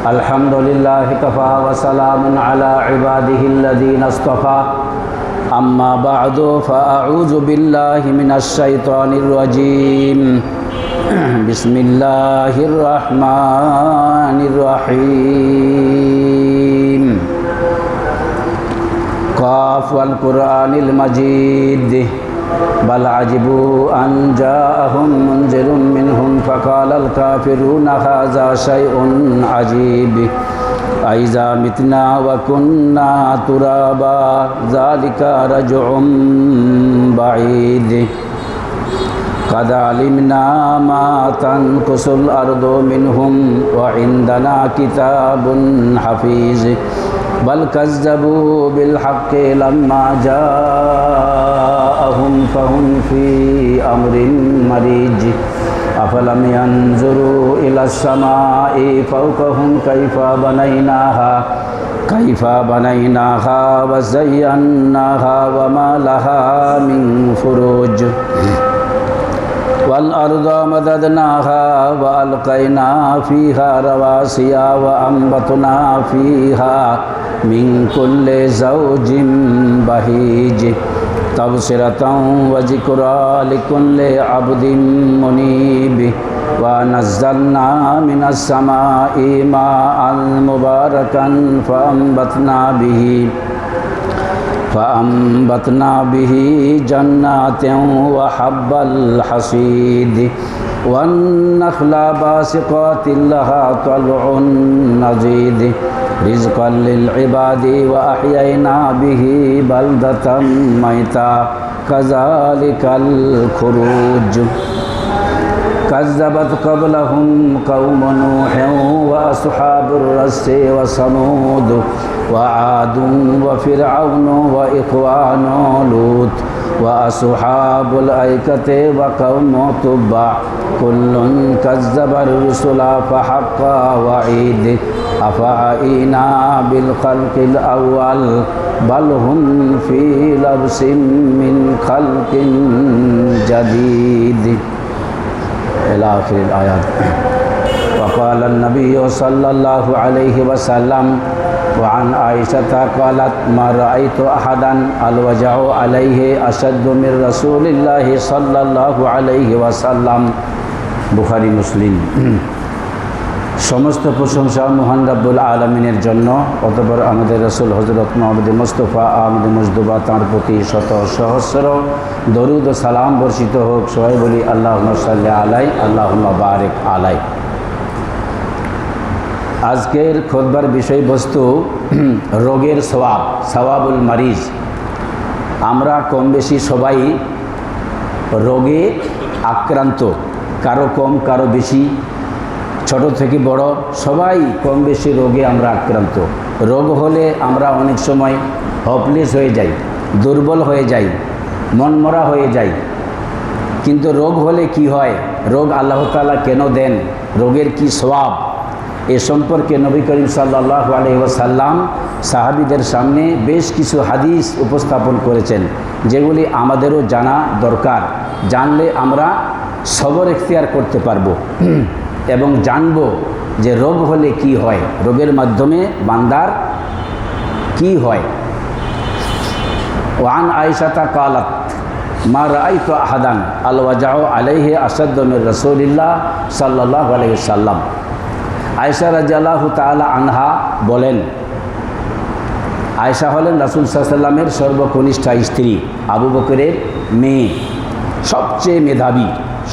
अल्हम्दुलिल्लाहि Kaffa व सलामुन अला इबादिहिल्लज़ीना इस्तफ़ा अम्मा बअदु फ़अऊज़ु बिल्लाहि मिनश शैतानिर रजीम बिस्मिल्लाहिर रहमानिर रहीम क़ाफ़ वल क़ुरआनिल मजीद बल अजिबू अन जाअहुम मुनज़िरुम मिनहुम फ़क़ालल काफ़िरूना हाज़ा शैउन अजीब अइज़ा मितना व कुन्ना तुराबा ज़ालिका रज्उम बईद क़द अलिमना मा तनक़ुसुल अर्दु मिनहुम व इंदना किताबुन हफ़ीज़ बल कज़्ज़बू बिल हक़्क़ि लम्मा जाअहुम फ़हुम फ़ी अम्रिन मरीज अफ़लम यंज़ुरू इलस समाई फ़ौक़हुम कैफ़ा बनैनाहा व ज़य्यन्नाहा व मा लहा मिन फ़ुरूज वल अर्ज़ मददनाहा व अलक़ैना फ़ीहा रवासिया व अंबतना फ़ीहा मिन कुल्लि ज़ौजिन बहीज तबसिरतन व ज़िक्रा लिकुल्लि अब्दिन मुनीब व नज़्ज़लना मिनस समाई माअन मुबारकन फ़अंबतना बिही जन्नातिन व हब्बल हसीद वन्नख़्ला बासिक़ातिन लहा तलउन नज़ीद रिज़्क़न लिल इबादी व अहयैना बिही बलदतम मैता कज़ालिकल खुरूज कज़्ज़बत क़ब्लहुम क़ौम नूह व अस्हाबुर रस्स व समूद व आदुन व फ़िरऔन व इख़वानु लूत व अस्हाबुल ऐकति व क़ौम तुब्बा कुल्लुन कज़्ज़बर रुसुला फ़हक़्क़ा वईद अफ़अयीना बिल ख़ल्क़िल अव्वल बल हुम फ़ी लब्सिन मिन ख़ल्क़िन जदीद इला आखिरिल आयात। वक़ाल अन्नबिय्यु सल्लल्लाहु अलैहि वसल्लम व अन आइशा क़ालत मा रअयतु अहदन अलवजअु अलैहि अशद्दु मिन रसूलिल्लाहि सल्लल्लाहु अलैहि वसल्लम। बुखारी मुस्लिम। समस्त प्रशंसा महान रब्बुल आलमीनेर जन्य, अतःपर आमादेर रसूल हज़रत मुहम्मद मुस्तफ़ा आहमद मुजतबा तार प्रति शत सहस्र दरूद व सालाम बर्षित होक। सबाई बोली अल्लाहुम्मा सल्लि आलाइहि अल्लाहुम्मा बारिक आलाइहि। आजकेर खुतबार विषयबस्तु रोगेर सवाब, सवाबुल मरीज। आमरा कम बेशी सबाई रोगे आक्रांत, कारो कम कारो बेशी, छोटो थेके बड़ो सबाई कम बेशी रोगे आमरा आक्रांत। रोग होले आमरा अनेक समय हपलेस हो जाई, दुर्बल हो जाई, मनमरा हो जाई। किन्तु रोग होले कि हय, रोग आल्लाह ताआला केन देन, रोगेर कि सवाब, ए सम्पर्के नबी करीम सल्लल्लाहु आलैहि वसल्लम साहाबीदेर सामने बेश किछु हादिस उपस्थापन करेছেন, जेगुली आमादेরও জানা दरकार। जानले आमरा सबर इख्तियार करते पारबो এবং জানবো যে रोग होले कि হয়, रोगेर माध्यमे बान्दार कि হয়। ওয়ান আয়েশা কালাত मा রাআইতু আহাদান আল ওয়াজাউ আলাইহি আসাদ্দু মিন রাসূলিল্লাহ সাল্লাল্লাহু আলাইহি ওয়াসাল্লাম। आयशा রাদিয়াল্লাহু তাআলা আনহা বলেন, आयशा হলেন রাসূল সাল্লাল্লাহু আলাইহি ওয়াসাল্লামের সর্বকনিষ্ঠ স্ত্রী, আবু বকরের মেয়ে, সবচেয়ে মেধাবী,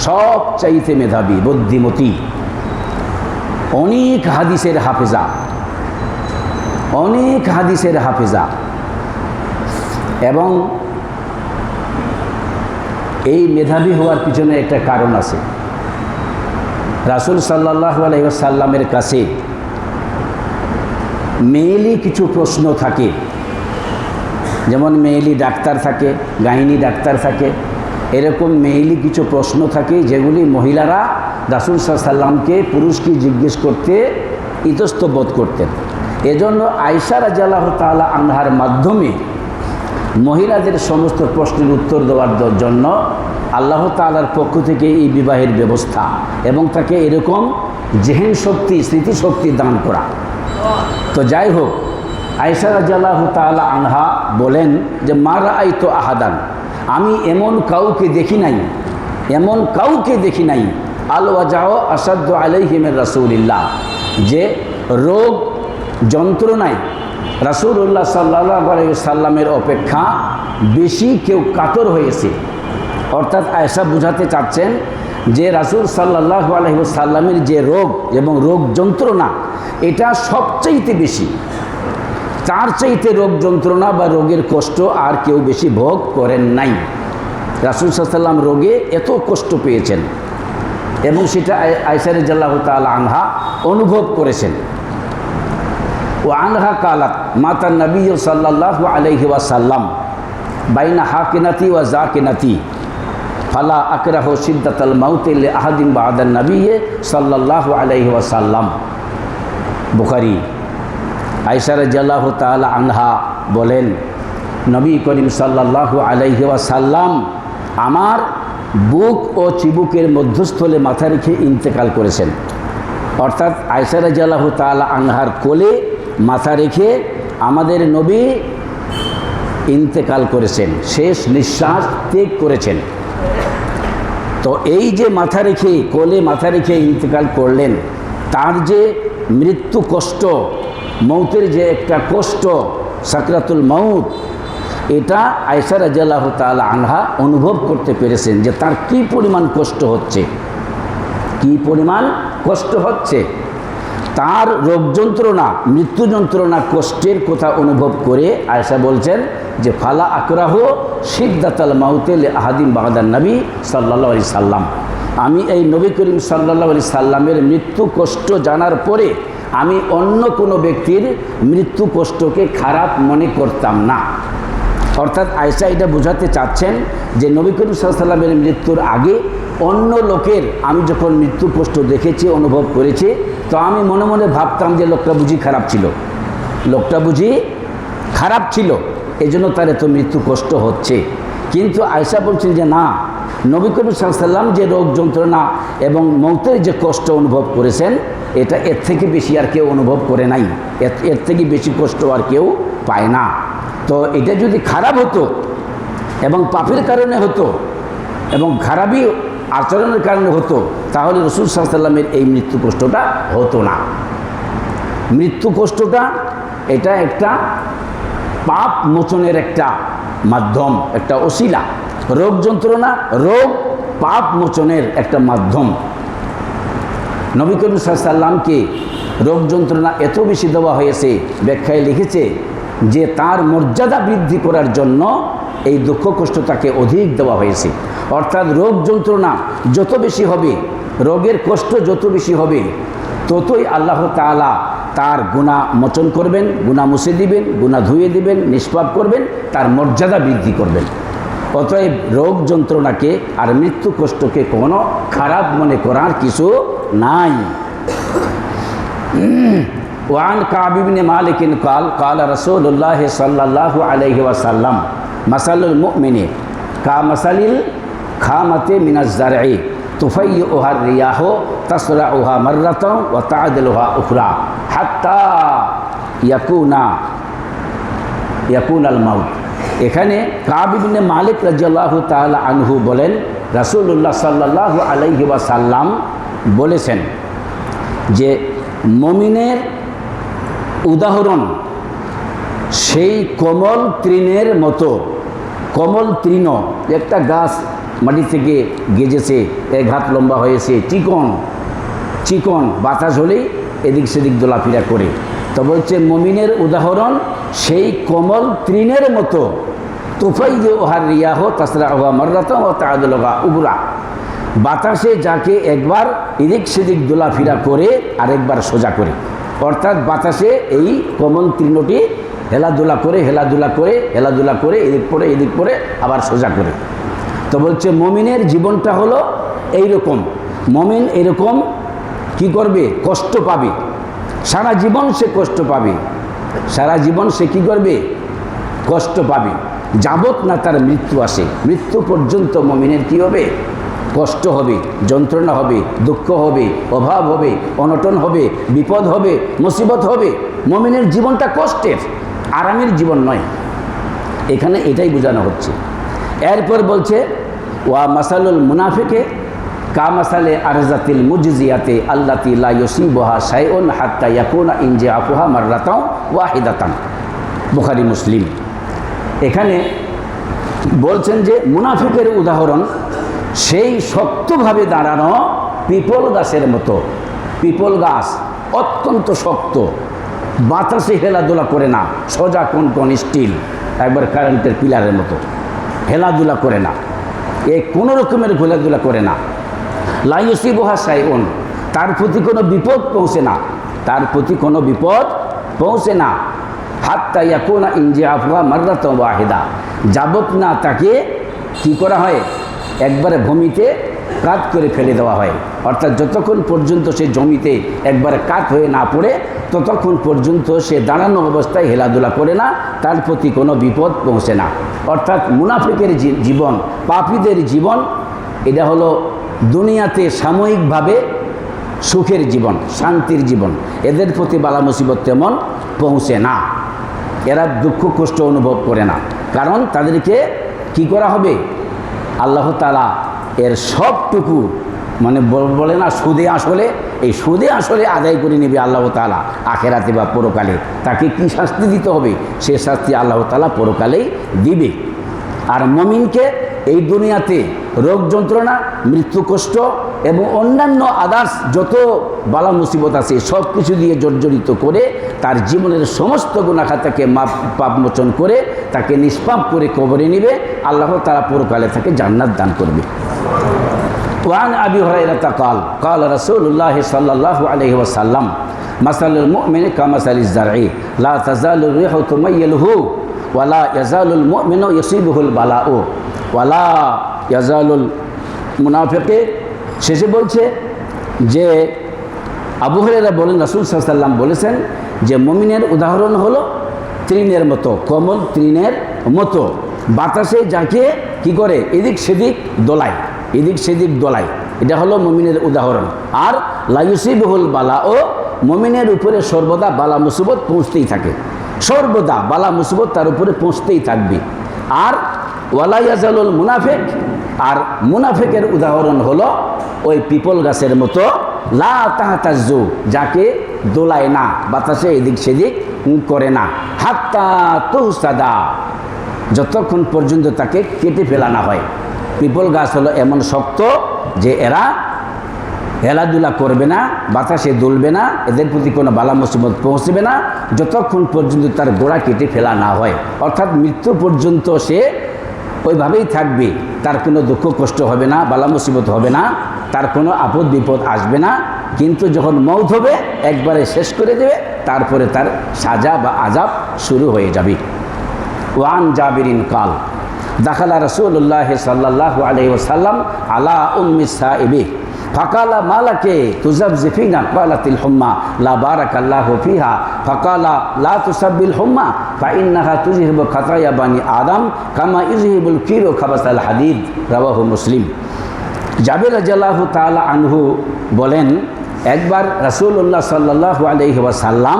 সবচাইতে মেধাবী, বুদ্ধিমতী, অনেক হাদিসের হাফেজা, অনেক হাদিসের হাফেজা। এবং এই মেধাবী হওয়ার পিছনে একটা কারণ আছে। রাসূল সাল্লাল্লাহু আলাইহি ওয়াসাল্লামের কাছে মেইলি কিছু প্রশ্ন থাকে, যেমন মেইলি ডাক্তার থাকে, গাইনি ডাক্তার থাকে, এরকম মেইলি কিছু প্রশ্ন থাকে যেগুলি মহিলারা রাসূল সাল্লাল্লাহু আলাইহি ওয়াসাল্লামকে পুরুষকে জিজ্ঞেস করতে ইতস্তত বোধ করতেন। এজন্য আয়েশা রাদিয়াল্লাহু তাআলা আনহার মাধ্যমে মহিলাদের সমস্ত প্রশ্নের উত্তর দেওয়ার জন্য আল্লাহ তাআলার পক্ষ থেকে এই বিবাহের ব্যবস্থা এবং তাকে এরকম জেহেন শক্তি, স্মৃতিশক্তি দান করা। তো যাই হোক, আয়েশা রাদিয়াল্লাহু তাআলা আনহা বলেন যে মা রাআইতু আহাদান, আমি এমন কাউকে দেখি নাই, এমন কাউকে দেখি নাই আল ওয়াজাউ আসাদ্দু আলাইহি মির রাসূলিল্লাহ, যে রোগ যন্ত্রণায় রাসূলুল্লাহ সাল্লাল্লাহু আলাইহি সাল্লামের অপেক্ষা বেশি কেউ কাতর হয়েছে। অর্থাৎ আয়েশা বুঝাতে চাচ্ছেন যে রাসূল সাল্লাল্লাহু আলাইহি সাল্লামের যে রোগ এবং রোগ যন্ত্রণা, এটা সবচাইতে বেশি, তার চাইতে রোগ যন্ত্রণা বা রোগের কষ্ট আর কেউ বেশি ভোগ করেন নাই। রাসূল সাল্লাল্লাহু আলাইহি সাল্লাম রোগে এত কষ্ট পেয়েছেন এবং সেটা আয়েশা রাদিয়াল্লাহু তাআলা আনহা অনুভব করেছেন। ও আনহা কালাত মাতা নবী সাল্লাল্লাহু আলাইহি ওয়াসাল্লাম বাইনা হাকিনাতি ওয়া জাকিনাতি ফালা আকরাহু শিদ্দাতাল মাউতি লি আহাদিন বা'দান নবী সাল্লাল্লাহু আলাইহি ওয়াসাল্লাম। বুখারী। আয়েশা রাদিয়াল্লাহু তাআলা আনহা বলেন, নবী করিম সাল্লাল্লাহু আলাইহি ওয়াসাল্লাম আমার বুক ও চিবুকের মধ্যস্থলে মাথা রেখে ইন্তেকাল করেছেন। অর্থাৎ আয়েশা রাদিয়াল্লাহু তাআলা আনহার কোলে মাথা রেখে আমাদের নবী ইন্তেকাল করেছেন, শেষ নিঃশ্বাস ত্যাগ করেছেন। তো এই যে মাথা রেখে, কোলে মাথা রেখে ইন্তেকাল করলেন, তার যে মৃত্যু কষ্ট, মৌতের যে একটা কষ্ট, সাকরাতুল মাউত, এটা আয়েশা রাদিয়াল্লাহু তাআলা আনহা অনুভব করতে পেরেছেন যে তার কি পরিমাণ কষ্ট হচ্ছে, কি পরিমাণ কষ্ট হচ্ছে। তার রোগ যন্ত্রণা, মৃত্যু যন্ত্রণা, কষ্টের কথা অনুভব করে আয়েশা বলছেন যে ফালা আকরাহু শিদ্দাতাল মাউতি লি আহাদিন বা'দান নবী সাল্লাল্লাহু আলাইহি সাল্লাম, আমি এই নবী করিম সাল্লাল্লাহু আলাইহি সাল্লামের মৃত্যু কষ্ট জানার পরে আমি অন্য কোনো ব্যক্তির মৃত্যু কষ্টকে খারাপ মনে করতাম না। অর্থাৎ আয়েশা এটা বোঝাতে চাচ্ছেন যে নবী করিম সাল্লাল্লাহু আলাইহি সাল্লামের মৃত্যুর আগে অন্য লোকের আমি যখন মৃত্যু কষ্ট দেখেছি, অনুভব করেছি, তো আমি মনে মনে ভাবতাম যে লোকটা বুঝি খারাপ ছিল, লোকটা বুঝি খারাপ ছিল, এই জন্য তার এত মৃত্যু কষ্ট হচ্ছে। কিন্তু আয়েশা বলছেন যে না, নবী করিম সাল্লাল্লাহু আলাইহি সাল্লাম যে রোগ যন্ত্রণা এবং মৌতের যে কষ্ট অনুভব করেছেন, এটা এর থেকে বেশি আর কেউ অনুভব করে নাই, এর থেকে বেশি কষ্ট আর কেউ পায় না। তো এটা যদি খারাপ হতো এবং পাপের কারণে হতো এবং খারাপই আচরণের কারণে হতো, তাহলে রাসূল সাল্লাল্লাহু আলাইহি সাল্লামের এই মৃত্যু কষ্টটা হতো না। মৃত্যু কষ্টটা এটা একটা পাপ মোচনের একটা মাধ্যম, একটা ওসিলা। রোগ যন্ত্রণা, রোগ পাপ মোচনের একটা মাধ্যম। নবী করিম সাল্লাল্লাহু আলাইহি সাল্লামকে রোগ যন্ত্রণা এত বেশি দেওয়া হয়েছে, ব্যাখ্যায় লিখেছে যে তার মর্যাদা বৃদ্ধি করার জন্য এই দুঃখ কষ্ট তাকে অধিক দেওয়া হয়েছে। অর্থাৎ রোগ যন্ত্রণা যত বেশি হবে, রোগের কষ্ট যত বেশি হবে, ততই আল্লাহ তাআলা তার গুনাহ মোচন করবেন, গুনাহ মুছে দিবেন, গুনাহ ধুয়ে দিবেন, নিষ্পাপ করবেন, তার মর্যাদা বৃদ্ধি করবেন। অতএব রোগ যন্ত্রণাকে আর মৃত্যু কষ্টকে কোনো খারাপ মনে করার কিছু নাই। ওয়ান কাব ইবনে মালিক কাল কাল রাসূলুল্লাহ সাল্লাল্লাহু আলাইহি ওয়াসাল্লাম মাসালুল মুমিনি কা মাসালিল খামাতে মিনাজ জারঈ তুফাইয়ুহা রিয়াহ তাসরাউহা মাররাতান ওয়া তা'দিলুহা উখরা হাত্তা ইয়াকুনাল মাউত। এখানে কাব ইবনে মালিক রাদিয়াল্লাহু তাআলা আনহু বলেন, রাসূলুল্লাহ সাল্লাল্লাহু আলাইহি ওয়াসাল্লাম বলেছেন যে মুমিনের উদাহরণ সেই কমল তৃণের মতো। কমল তৃণ একটা গাছ মাটি থেকে গেজেছে, এক হাত লম্বা হয়েছে, চিকন চিকন, বাতাস হলেই এদিক সেদিক দোলাফেরা করে। তো বলছে মুমিনের উদাহরণ সেই কমল তৃণের মতো। তুফাইয়ুহা রিয়াহ তাসরাউহা মাররাতান ওয়া তা'দিলুহা উখরা, বাতাসে যাকে একবার এদিক সেদিক দোলাফেরা করে আরেকবার সোজা করে। অর্থাৎ বাতাসে এই কমল তৃণটি হেলাধুলা করে হেলাধুলা করে হেলাধুলা করে এদিক পরে এদিক পরে আবার সোজা করে। তো বলছে মুমিনের জীবনটা হলো এইরকম। মুমিন এরকম কি করবে? কষ্ট পাবে, সারা জীবন সে কষ্ট পাবে, সারা জীবন সে কি করবে? কষ্ট পাবে, যাবত না তার মৃত্যু আসে। মৃত্যু পর্যন্ত মুমিনের কি হবে? কষ্ট হবে, যন্ত্রণা হবে, দুঃখ হবে, অভাব হবে, অনটন হবে, বিপদ হবে, মুসিবত হবে। মুমিনের জীবনটা কষ্টের, আরামের জীবন নয়। এখানে এটাই বোঝানো হচ্ছে। এরপর বলছে ওয়া মাসালুল মুনাফিকে কা মাসালে আরজাতিল মুজজিয়াতে আল্লাতি লা ইউসিবুহা শাইউন হাত্তা ইয়াকুনা ইনজাফুহা মাররাতাও ওয়াহিদাতান, বুখারী মুসলিম। এখানে বলছেন যে মুনাফিকের উদাহরণ সেই শক্তভাবে দাঁড়ানো পিপল গাছের মতো। পিপল গাছ অত্যন্ত শক্ত, বাতাসে হেলাধুলা করে না, সোজা কোন স্টিল, একবার কারেন্টের পিলারের মতো, হেলাধুলা করে না, কোনো রকমের হেলাধুলা করে না। লা ইউসিবুহা শাইউন, তার প্রতি কোনো বিপদ পৌঁছে না, তার প্রতি কোনো বিপদ পৌঁছে না। হাত্তা ইয়াকুনা ইনজাফুহা মাররাতাও ওয়াহিদা, যাবত না তাকে কি করা হয়, একবারে ভূমিতে কাত করে ফেলে দেওয়া হয়। অর্থাৎ যতক্ষণ পর্যন্ত সে জমিতে একবারে কাত হয়ে না পড়ে ততক্ষণ পর্যন্ত সে দাঁড়ানো অবস্থায় হেলাধুলা করে না, তার প্রতি কোনো বিপদ পৌঁছে না। অর্থাৎ মুনাফিকের জীবন, পাপীদের জীবন, এটা হলো দুনিয়াতে সাময়িকভাবে সুখের জীবন, শান্তির জীবন। এদের প্রতি বালা মুসিবত তেমন পৌঁছে না, এরা দুঃখ কষ্ট অনুভব করে না। কারণ তাদেরকে কি করা হবে, আল্লাহ তাআলা এর সবটুকু মানে বলে না সুদে আসলে, এই সুদে আসলে আদায় করে নেবে আল্লাহ তাআলা আখেরাতে বা পরকালে। তাকে কি শাস্তি দিতে হবে, সে শাস্তি আল্লাহ তাআলা পরকালেই দিবে। আর মুমিনকে এই দুনিয়াতে রোগ যন্ত্রণা, মৃত্যু কষ্ট এবং অন্যান্য আদার্স যত বালা মুসিবত আছে সব কিছু দিয়ে জর্জরিত করে তার জীবনের সমস্ত গুনাহ খাতাকে পাপ মোচন করে তাকে নিষ্পাপ করে কবরে নেবে। আল্লাহ তাআলা পরকালে তাকে জান্নাত দান করবে। ওয়ান আবি হুরায়রা কাল কাল রাসূলুল্লাহ সাল্লাল্লাহু আলাইহি ওয়াসাল্লাম মাসালুল মুমিনি কামাসালিজ জারঈ লা তাজালু রিহু তুমাইয়িলহু ওয়ালা ইয়াজালুল মুমিনু ইউসিবুহুল বালাউ ওয়ালা ইয়াজালুল মুনাফিকে। শেষে বলছে যে আবু হুরায়রা বলেন রাসূল সাল্লাল্লাহু আলাইহি ওয়াসাল্লাম বলেছেন যে মুমিনের উদাহরণ হলো তৃণের মতো, কোমল তৃণের মতো, বাতাসে যাকে কি করে এদিক সেদিক দোলায়, এদিক সেদিক দোলায়, এটা হলো মুমিনের উদাহরণ। আর লা ইউসিবুহুল বালাউ, মুমিনের উপরে সর্বদা বালা মুসিবত পৌঁছতেই থাকে, সর্বদা বালা মুসিবত তার উপরে পৌঁছতেই থাকবে। আর ওয়ালা ইয়াজালুল মুনাফিক, আর মুনাফিকের উদাহরণ হলো ওই পিপল গাছের মতো, লা তাহতাজ্জু, যাকে দোলায় না, বাতাসে এদিক সেদিক করে না, হাত্তা তুহসাদা, যতক্ষণ পর্যন্ত তাকে কেটে ফেলানো হয়। পিপল গাছ হলো এমন শক্ত যে এরা হেলাধুলা করবে না, বাতাসে দুলবে না, এদের প্রতি কোনো বালা মুসিবত পৌঁছবে না যতক্ষণ পর্যন্ত তার গোড়া কেটে ফেলা না হয়। অর্থাৎ মৃত্যু পর্যন্ত সে ওইভাবেই থাকবে, তার কোনো দুঃখ কষ্ট হবে না, বালা মুসিবত হবে না, তার কোনো আপদ বিপদ আসবে না। কিন্তু যখন মৌত হবে একবারে শেষ করে দেবে, তারপরে তার সাজা বা আযাব শুরু হয়ে যাবে। ওয়ান জাবিরিন কাল দাখালা রাসূলুল্লাহ সাল্লাল্লাহু আলাইহি ওয়াসাল্লাম আলা উম্মি সাইবি ফাকালা মালাকে তুজাবজিফিনা ক্বালাতিল হুম্মা লা বারাকাল্লাহু ফিহা ফাকালা লা তুসাব্বিল হুম্মা ফাইন্নাহা তুযহিবু খাতায়া বানি আদম কামা ইযহিবুল কিরু খাবাসাল হাদিদ, রাওয়াহু মুসলিম। জাবির রাদিয়াল্লাহু তাআলা আনহু বলেন, একবার রাসূলুল্লাহ সাল্লাল্লাহু আলাইহি ওয়াসাল্লাম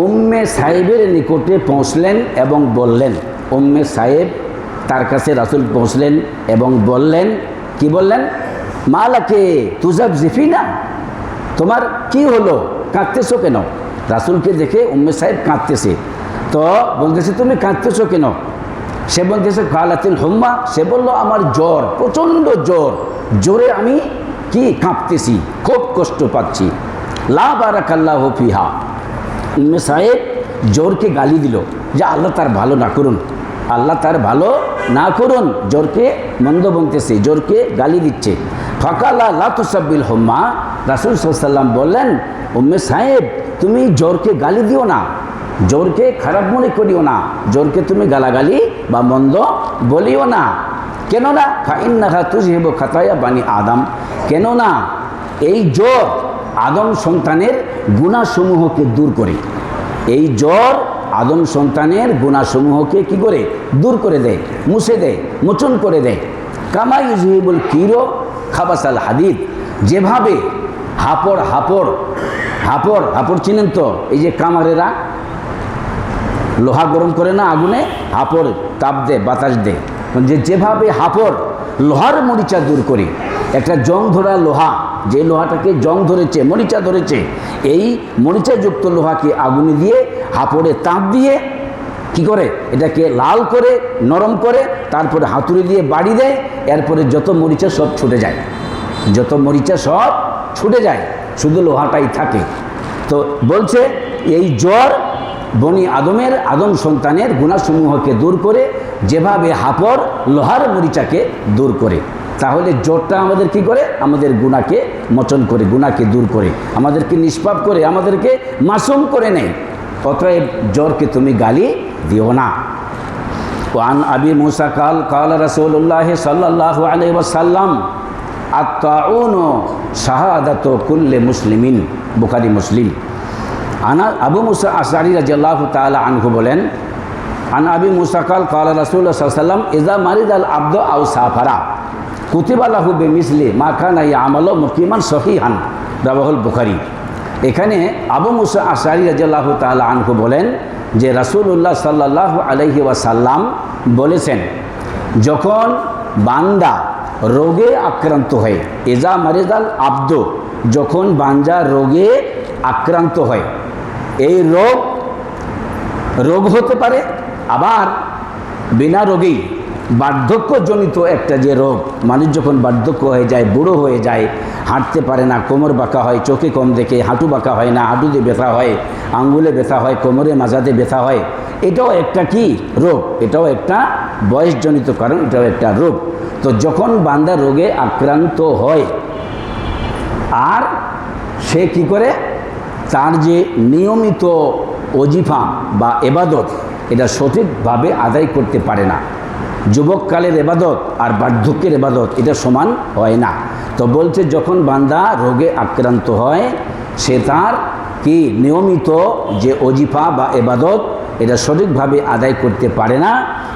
উম্মে সাইবের নিকটে পৌঁছলেন এবং বললেন, উম্মে সাইব তার কাছে রাসূল পৌঁছলেন এবং বললেন, কি বললেন, মালাকে তুজাবজিফিনা, তোমার কি হলো, কাঁদতেছো কেন? রাসূলকে দেখে উম্মে সাইব কাঁদতেছে, তো বলতেছে তুমি কাঁদতেছো কেন? সে বলতেছে ক্বালাতিল হুম্মা, সে বলল আমার জ্বর, প্রচণ্ড জ্বর, জ্বরে আমি কি কাঁপতেছি, খুব কষ্ট পাচ্ছি। লা বারাকাল্লাহু ফিহা, উম্মে সাইব জ্বরকে গালি দিল যে আল্লাহ তার ভালো না করুন, আল্লাহ তার ভালো না করুন, জ্বরকে মন্দ বলতেছে, জ্বরকে গালি দিচ্ছে। ফাকালা লা তুসাব্বিল হুম্মা, রাসূল সাল্লাল্লাহু আলাইহি ওয়াসাল্লাম বললেন, উম্মে সাইব তুমি জ্বরকে গালি দিও না, জ্বরকে খারাপ মনে করিও না, জ্বরকে তুমি গালাগালি বা মন্দ বলিও না। কেননা ফাইন্নাহা তুযহিবু খাতায়া বানি আদম, কেননা এই জ্বর আদম সন্তানের গুনাহসমূহকে দূর করে, এই জ্বর আদম সন্তানের গুনাহসমূহকে কি করে দূর করে দেয়, মুছে দেয়, মোচন করে দেয়। কামা ইউযহিবুল কিরু খাবাসাল হাদিদ, যেভাবে হাপড় হাপড় হাপড় হাপড় চিনেন তো, এই যে কামারেরা লোহা গরম করে না আগুনে, হাপড় তাপ দে বাতাস দে, যেভাবে হাপড় লোহার মরিচা দূর করে, একটা জং ধরা লোহা, যে লোহাটাকে জং ধরেছে মরিচা ধরেছে, এই মরিচাযুক্ত লোহাকে আগুনে দিয়ে হাপড়ে তাপ দিয়ে কি করে এটাকে লাল করে নরম করে তারপরে হাতুড়ি দিয়ে বাড়ি দেয়, এরপরে যত মরিচা সব ছুটে যায়, যত মরিচা সব ছুটে যায়, শুধু লোহাটাই থাকে। তো বলছে এই জ্বর বনি আদম সন্তানের গুণাসমূহকে দূর করে, যেভাবে হাপড় লোহার মরিচাকে দূর করে। তাহলে জ্বরটা আমাদের কি করে, আমাদের গুনাহকে মোচন করে, গুনাহকে দূর করে, আমাদেরকে নিষ্পাপ করে, আমাদেরকে মাসুম করে নেয়। অতএব জ্বরকে তুমি গালি দিও না। ওয়ান আবি মুসা কাল কাল রাসূলুল্লাহ সাল্লাল্লাহু আলাইহি ওয়াসাল্লাম আত-তাউনু শাহাদাতু কুল্লি মুসলিমিন, বুখারী মুসলিম। আবু মুসা আশআরী রাদিয়াল্লাহু তাআলা আনহু বলেন, আন আবি মুসা কাল কাল রাসূলুল্লাহ সাল্লাল্লাহু আলাইহি ওয়াসাল্লাম ইযা মারিদাল আবদু আও সাফারা কুতিবা লাহু বিমিসলি মা কানা ইয়ামালু মুকিমান সহিহান, রাওয়াহুল বুখারী। এখানে আবু মুসা আশআরী রাদিয়াল্লাহু তাআলা আনহু বলেন যে রাসূলুল্লাহ সাল্লাল্লাহু আলাইহি ওয়াসাল্লাম বলেছেন, যখন বান্দা রোগে আক্রান্ত হয়, ইজা মারিদাল আবদু, যখন বান্দা রোগে আক্রান্ত হয়, এই রোগ হতে পারে, আবার বিনা রোগেই বার্ধক্যজনিত একটা যে রোগ, মানুষ যখন বার্ধক্য হয়ে যায়, বুড়ো হয়ে যায়, হাঁটতে পারে না, কোমর বাঁকা হয়, চোখে কম দেখে, হাঁটু বাঁকা হয় না, হাঁটুতে ব্যথা হয়, আঙ্গুলে ব্যথা হয়, কোমরে মাজাতে ব্যথা হয়, এটাও একটা কি রোগ, এটাও একটা বয়সজনিত কারণ, এটাও একটা রোগ। তো যখন বান্দা রোগে আক্রান্ত হয় আর সে কি করে, তার যে নিয়মিত ওজিফা বা এবাদত এটা সঠিকভাবে আদায় করতে পারে না, যুবককালের এবাদত আর বার্ধক্যের এবাদত এটা সমান হয় না। তো বলছে যখন বান্দা রোগে আক্রান্ত হয়, সে তার কি নিয়মিত যে ওজিফা বা এবাদত এটা সঠিকভাবে আদায় করতে পারে না।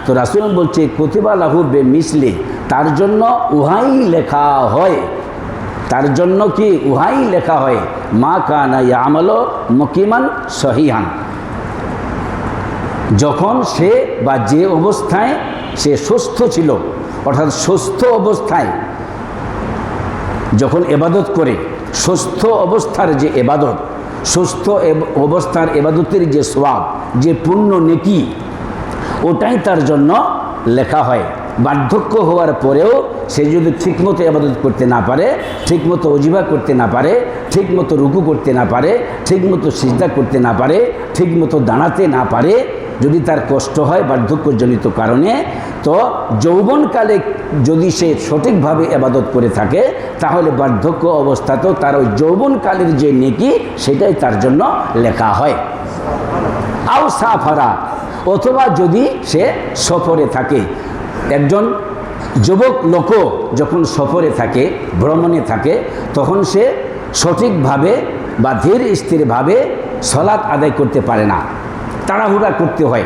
তো রাসূল বলছে কুতিবা লাহু বিমিসলি, তার জন্য উহাই লেখা হয়, তার জন্য কি উহাই লেখা হয়, মা কানা ইয়ামালু মুকিমান সহিহান, যখন সে বা যে অবস্থায় সে সুস্থ ছিল, অর্থাৎ সুস্থ অবস্থায় যখন এবাদত করে, সুস্থ অবস্থার যে এবাদত, সুস্থ অবস্থার এবাদতের যে সওয়াব, যে পুণ্য নেকি, ওটাই তার জন্য লেখা হয়। বার্ধক্য হওয়ার পরেও সে যদি ঠিকমতো ইবাদত করতে না পারে, ঠিকমতো ওজিফা করতে না পারে, ঠিকমতো রুকু করতে না পারে, ঠিকমতো সিজদা করতে না পারে, ঠিকমতো দাঁড়াতে না পারে, যদি তার কষ্ট হয় বার্ধক্যজনিত কারণে, তো যৌবনকালে যদি সে সঠিকভাবে ইবাদত করে থাকে, তাহলে বার্ধক্য অবস্থাতেও তার ওই যৌবনকালের যে নেকি সেটাই তার জন্য লেখা হয়। আও সাফারা, অথবা যদি সে সফরে থাকে, একজন যুবক লোকও যখন সফরে থাকে, ভ্রমণে থাকে, তখন সে সঠিকভাবে বা ধীর স্থিরভাবে সালাত আদায় করতে পারে না, তাড়াহুড়া করতে হয়,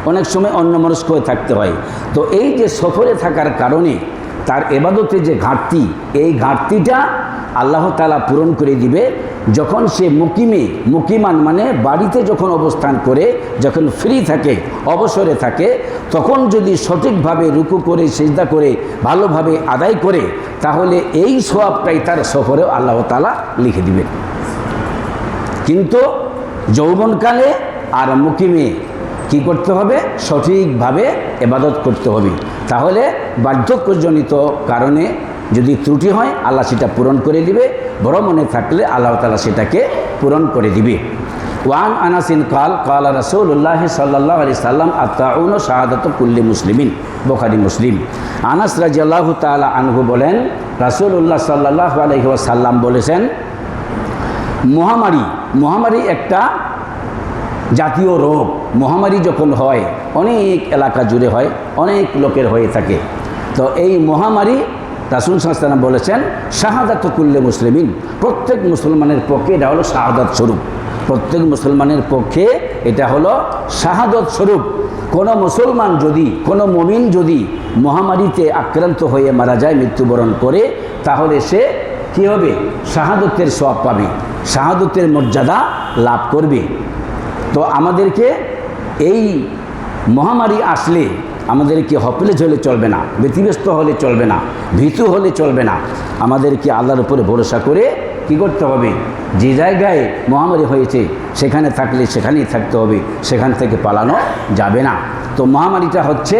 অনেক সময় অন্যমনস্ক হয়ে থাকতে হয়। তো এই যে সফরে থাকার কারণে তার ইবাদতে যে ঘাটতি, এই ঘাটতিটা আল্লাহ তাআলা পূরণ করে দিবে যখন সে মুকিমান মানে বাড়িতে যখন অবস্থান করে, যখন ফ্রি থাকে, অবসরে থাকে, তখন যদি সঠিকভাবে রুকু করে সিজদা করে ভালোভাবে আদায় করে, তাহলে এই সওয়াবটাই তার সফরেও আল্লাহ তাআলা লিখে দিবেন। কিন্তু যৌবনকালে আর মুকিমে কি করতে হবে, সঠিকভাবে ইবাদত করতে হবে। তাহলে বার্ধক্যজনিত কারণে যদি ত্রুটি হয় আল্লাহ সেটা পূরণ করে দিবে, ভ্রমণে থাকলে আল্লাহ তাআলা সেটাকে পূরণ করে দিবে। ওয়ান আনাসিন কাল কাল রাসূলুল্লাহ সাল্লাল্লাহু আলাইহি সাল্লাম আত-তাউনু শাহাদাতু কুল্লি মুসলিমিন, বুখারী মুসলিম। আনাস রাদিয়াল্লাহু তাআলা আনহু বলেন, রাসূলুল্লাহ সাল্লাল্লাহু আলাইহি ওয়াসাল্লাম বলেছেন, মহামারী একটা জাতীয় রোগ। মহামারী যখন হয় অনেক এলাকা জুড়ে হয়, অনেক লোকের হয়ে থাকে। তো এই মহামারী রাসূল সাল্লাল্লাহু আলাইহি ওয়াসাল্লাম বলেছেন শাহাদাতু কুল্লি মুসলিমিন, প্রত্যেক মুসলমানের পক্ষে এটা হলো শাহাদাত স্বরূপ, প্রত্যেক মুসলমানের পক্ষে এটা হলো শাহাদাত স্বরূপ। কোনো মুসলমান যদি, কোনো মুমিন যদি মহামারীতে আক্রান্ত হয়ে মারা যায়, মৃত্যুবরণ করে, তাহলে সে কী হবে? শাহাদতের সওয়াব পাবে, শাহাদতের মর্যাদা লাভ করবে। তো আমাদেরকে এই মহামারী আসলে আমাদেরকে হপলেজ হলে চলবে না, ব্যতিব্যস্ত হলে চলবে না, ভীতু হলে চলবে না। আমাদেরকে আল্লাহর উপরে ভরসা করে কি করতে হবে? যে জায়গায় মহামারী হয়েছে সেখানে থাকলে সেখানেই থাকতে হবে, সেখান থেকে পালানো যাবে না। তো মহামারীটা হচ্ছে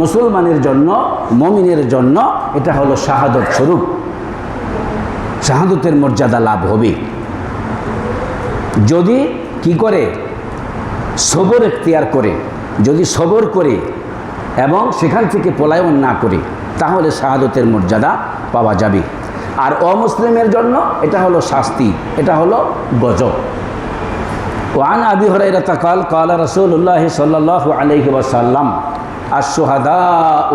মুসলমানের জন্য, মুমিনের জন্য এটা হলো শাহাদত স্বরূপ, শাহাদতের মর্যাদা লাভ হবে যদি কি করে? সবর এখতিয়ার করে, যদি সবর করে এবং সেখান থেকে পলায়ন না করে, তাহলে শাহাদতের মর্যাদা পাওয়া যাবে। আর অমুসলিমের জন্য এটা হলো শাস্তি, এটা হলো গজব। ওয়ান আবি হুরায়রা قال قال رسول الله صلى الله عليه وسلم الشهداء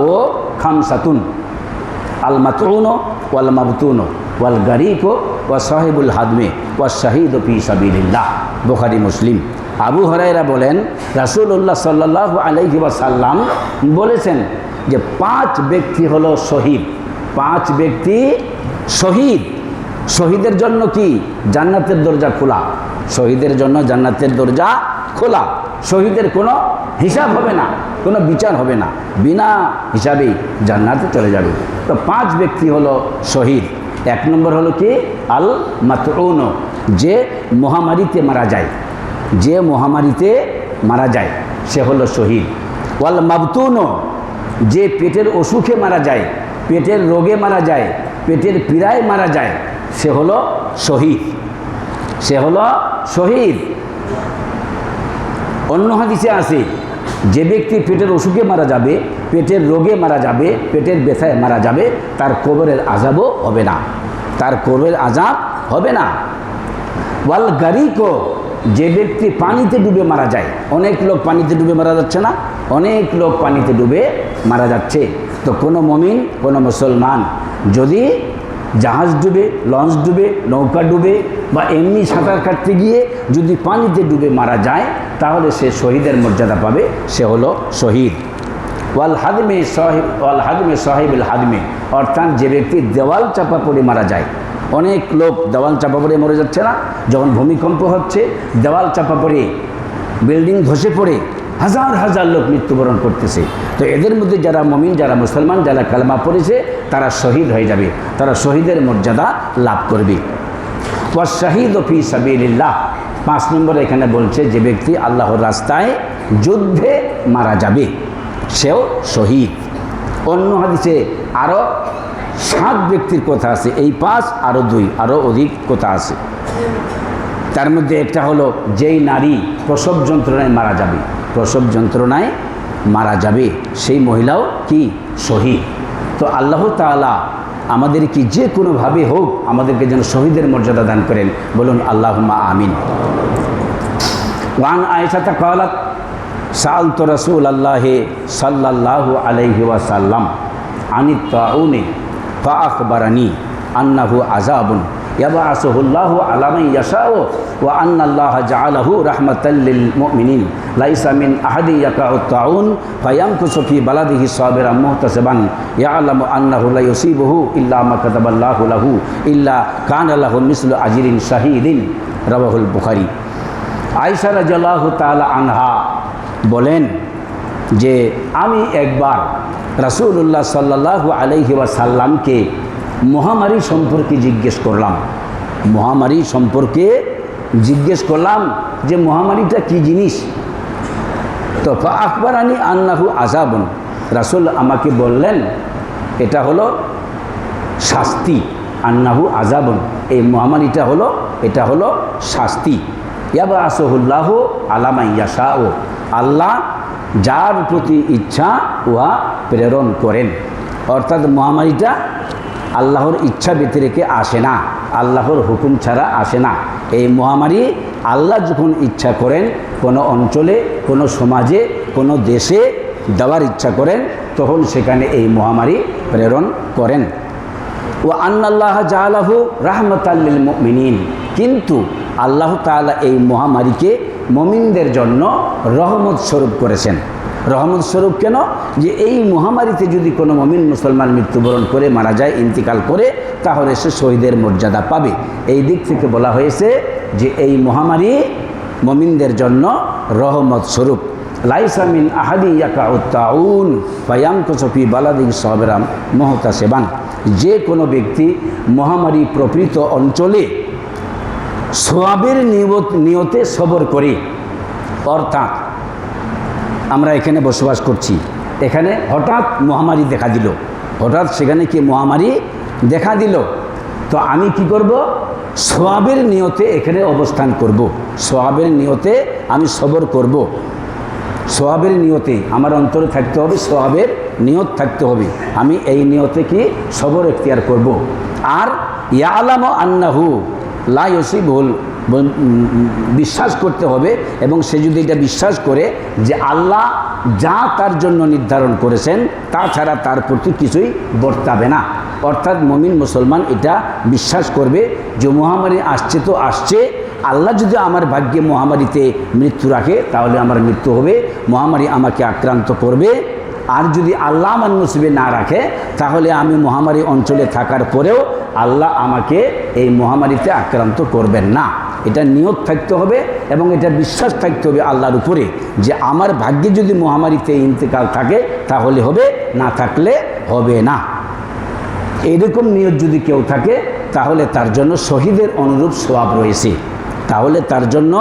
خمسة المطعون والمبتون والغريق وصاحب الحدم والشهيد في سبيل الله। বুখারী মুসলিম। আবু হুরায়রা বলেন রাসূলুল্লাহ সাল্লাল্লাহু আলাইহি ওয়াসাল্লাম বলেছেন যে 5 ব্যক্তি হলো শহীদ, 5 ব্যক্তি শহীদ। শহীদের জন্য কি? জান্নাতের দরজা খোলা, শহীদের জন্য জান্নাতের দরজা খোলা। শহীদের কোনো হিসাব হবে না, কোনো বিচার হবে না, বিনা হিসাবেই জান্নাতে চলে যাবে। তো 5 ব্যক্তি হলো শহীদ। 1 নম্বর হলো কি? আল মাতউন, যে মহামারীতে মারা যায়, যে মহামারীতে মারা যায় সে হলো শহীদ। ওয়াল মাবতুন, যে পেটের অসুখে মারা যায়, পেটের রোগে মারা যায়, পেটের পীড়ায় মারা যায়, সে হলো শহীদ, সে হলো শহীদ। অন্য হাদিসে আছে যে ব্যক্তি পেটের অসুখে মারা যাবে, পেটের রোগে মারা যাবে, পেটের ব্যথায় মারা যাবে, তার কবরের আযাবও হবে না, তার কবরের আযাব হবে না। ওয়াল গারিকো, যে ব্যক্তি পানিতে ডুবে মারা যায়, অনেক লোক পানিতে ডুবে মারা যাচ্ছে না, অনেক লোক পানিতে ডুবে মারা যাচ্ছে। তো কোনো মুমিন, কোনো মুসলমান যদি জাহাজ ডুবে, লঞ্চ ডুবে, নৌকা ডুবে বা এমনি সাঁতার কাটতে গিয়ে যদি পানিতে ডুবে মারা যায়, তাহলে সে শহীদের মর্যাদা পাবে, সে হলো শহীদ। ওয়াল হাদমে সাহিবুল হাদমে, অর্থাৎ যে ব্যক্তি দেওয়াল চাপা পড়ে মারা যায়। অনেক লোক দেওয়াল চাপা পড়ে মরে যাচ্ছে না, যখন ভূমিকম্প হচ্ছে দেওয়াল চাপা পড়ে, বিল্ডিং ধসে পড়ে হাজার হাজার লোক মৃত্যুবরণ করতেছে। তো এদের মধ্যে যারা মুমিন, যারা মুসলমান, যারা কালেমা পড়েছে, তারা শহীদ হয়ে যাবে, তারা শহীদের মর্যাদা লাভ করবে। ওয়াস শাহিদ ফি সাবিলিল্লাহ, 5 নম্বরে এখানে বলছে যে ব্যক্তি আল্লাহর রাস্তায় যুদ্ধে মারা যাবে সেও শহীদ। অন্য হাদিসে আরও 7 ব্যক্তির কথা আছে, এই 5 আরও 2, আরও অধিক কথা আছে। তার মধ্যে একটা হলো যেই নারী প্রসব যন্ত্রণায় মারা যাবে, প্রসব যন্ত্রণায় মারা যাবে, সেই মহিলাও কি? শহীদ। তো আল্লাহ তাআলা আমাদের কি যে কোনোভাবে হোক আমাদেরকে যেন শহীদের মর্যাদা দান করেন, বলুন আল্লাহুম্মা আমিন। ওয়ান আয়েশা ক্বালাত সাআলতু রাসূলাল্লাহি সাল্লাল্লাহু আলাইহি ওয়াসাল্লাম আনিত তাউনি ফাআখবারানি আন্নাহু আযাবুন ইয়াবআসুহুল্লাহু আলা মান ইয়াশাউ ওয়া আন্নাল্লাহা জাআলাহু রাহমাতাল লিল মুমিনিন লাইসা মিন আহাদি ইয়াকাউ তাউন ফায়ামকুসু ফি বালাদিহি সাবিরান মুহতাসিবান ইয়ালামু আন্নাহু লা ইউসিবুহু ইল্লা মা কাতাবাল্লাহু লাহু ইল্লা কানা লাহু মিসলু আজরিন শাহীদিন। রাওয়াহুল বুখারী। আয়েশা রাদিয়াল্লাহু তাআলা আনহা বলেন যে আমি একবার রাসূলুল্লাহ সাল্লাল্লাহু আলাইহি ওয়াসাল্লামকে মহামারী সম্পর্কে জিজ্ঞেস করলাম, মহামারী সম্পর্কে জিজ্ঞেস করলাম যে মহামারীটা কি জিনিস। তো ফাআখবারানি আন্নাহু আযাবুন, রাসূল আমাকে বললেন এটা হলো শাস্তি। আন্নাহু আযাবুন, এই মহামারীটা হলো, এটা হলো শাস্তি। ইয়াবআসুহুল্লাহু আলা মান ইয়াশাউ, আল্লাহ যার প্রতি ইচ্ছা উহা প্রেরণ করেন। অর্থাৎ মহামারীটা আল্লাহর ইচ্ছা ব্যতি রেখে আসে না, আল্লাহর হুকুম ছাড়া আসে না। এই মহামারী আল্লাহ যখন ইচ্ছা করেন কোনো অঞ্চলে, কোনো সমাজে, কোনো দেশে দেওয়ার ইচ্ছা করেন, তখন সেখানে এই মহামারী প্রেরণ করেন। ও আন্নাল্লাহা জাআলাহু রাহমাতাল লিল মুমিনিন, কিন্তু আল্লাহ তাআলা এই মহামারীকে মুমিনদের জন্য রহমত স্বরূপ করেছেন। রহমত স্বরূপ কেন? যে এই মহামারীতে যদি কোনো মুমিন মুসলমান মৃত্যুবরণ করে মারা যায়, ইন্তিকাল করে, তাহলে সে শহীদের মর্যাদা পাবে। এই দিক থেকে বলা হয়েছে যে এই মহামারী মুমিনদের জন্য রহমত স্বরূপ। লাইসা মিন আহাদি ইয়াকাউত তাউন ফায়ামকুসু ফি বালাদিন সাবিরাম মুহতাসিবান। যে কোনো ব্যক্তি মহামারী প্রকৃত অঞ্চলে সওয়াবের নিয়তে সবর করে, অর্থাৎ আমরা এখানে বসবাস করছি, এখানে হঠাৎ মহামারী দেখা দিল, হঠাৎ সেখানে কি মহামারী দেখা দিল, তো আমি কি করব? সওয়াবের নিয়তে এখানে অবস্থান করব, সওয়াবের নিয়তে আমি সবর করব। সওয়াবের নিয়তে আমার অন্তরে থাকতে হবে, সওয়াবের নিয়ত থাকতে হবে। আমি এই নিয়তে কি সবর এখতিয়ার করব। আর ইয়ালামু আন্নাহু লা ইউসিবুল, বিশ্বাস করতে হবে, এবং সে যদি এটা বিশ্বাস করে যে আল্লাহ যা তার জন্য নির্ধারণ করেছেন তাছাড়া তার প্রতি কিছুই বর্তাবে না। অর্থাৎ মুমিন মুসলমান এটা বিশ্বাস করবে যে মহামারী আসছে তো আসছে, আল্লাহ যদি আমার ভাগ্যে মহামারীতে মৃত্যু রাখে তাহলে আমার মৃত্যু হবে, মহামারী আমাকে আক্রান্ত করবে। আর যদি আল্লাহ আমার নসিবে না রাখে তাহলে আমি মহামারী অঞ্চলে থাকার পরেও আল্লাহ আমাকে এই মহামারীতে আক্রান্ত করবেন না। এটা নিয়ত থাকতে হবে এবং এটা বিশ্বাস থাকতে হবে আল্লাহর উপরে যে আমার ভাগ্যে যদি মহামারীতে ইন্তেকাল থাকে তাহলে হবে, না থাকলে হবে না। এরকম নিয়ত যদি কেউ থাকে তাহলে তার জন্য শহীদের অনুরূপ সওয়াব রয়েছে, তাহলে তার জন্য